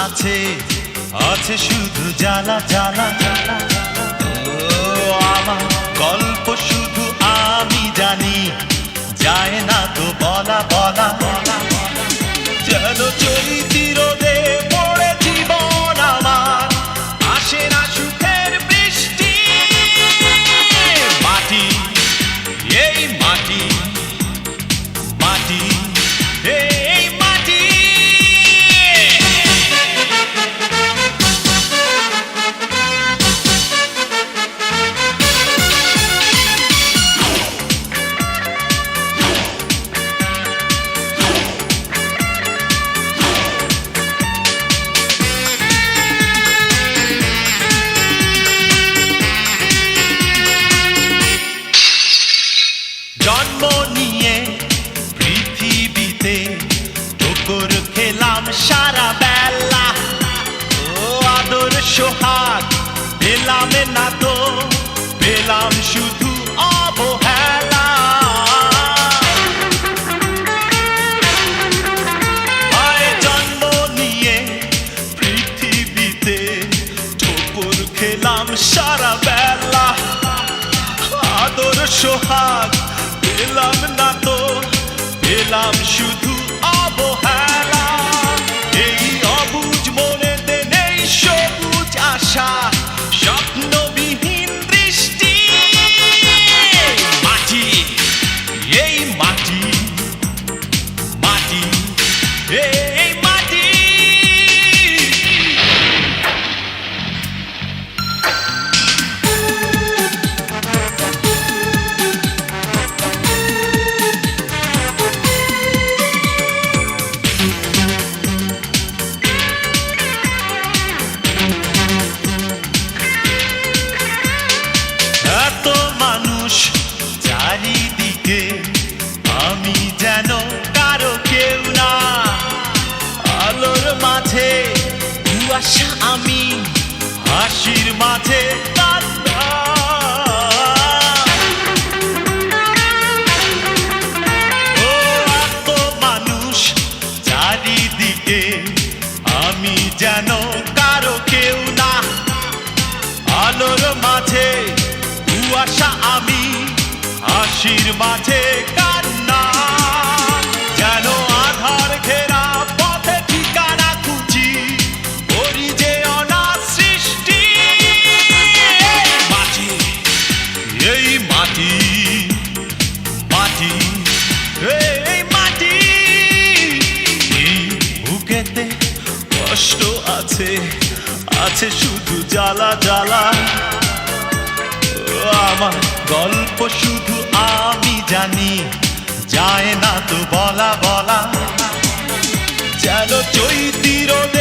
আছে, আছে শুধু জ্বালা জ্বালা। ও আমার গল্প শুধু আমি জানি, যায় না তো বলা বলা। যেন চৈতি রোদে পড়ে জীবন আমার, আসে না সুখের বৃষ্টি। মাটি, এই মাটি, মাটি, এই মাটি। জন্ম নিয়ে পৃথিবীতে ঠোকর খেলাম সারা বেলা। ও আদর সোহাগ পেলাম না তো, পেলাম শুধু অবহেলা। জন্ম নিয়ে পৃথিবীতে ঠোকর খেলাম সারা বেলা। আদর সোহাগ পেলাম না তো, পেলাম শুধু অবহেলা। এই অবুঝ মনেতে নেই সবুজ আশা, স্বপ্নবিহীন দৃষ্টি। মাটি, এই মাটি, মাটি, এই মাটি। এত মানুষ চারিদিকে, আমি যেন কারো কেউ না। আলোর মাঝে কুয়াশা আমি, হাসির মাঝে কান্না। ও এত মানুষ চারিদিকে, আমি যেন কারো কেউ না। আলোর মাঝে কুয়াশা আমি, হাসির মাঝে কান্না। যেন আধার ঘেরা পথে ঠিকানা খুঁজি, করি যে অনাথ সৃষ্টি। মাটি, এই মাটি, মাটি, এই মাটি। এই বুকেতে কষ্ট আছে, আছে শুধু জ্বালা জ্বালা। আমার গল্প শুধু আমি জানি, যায় না তো বলা বলা। যেন চৈতি রোদ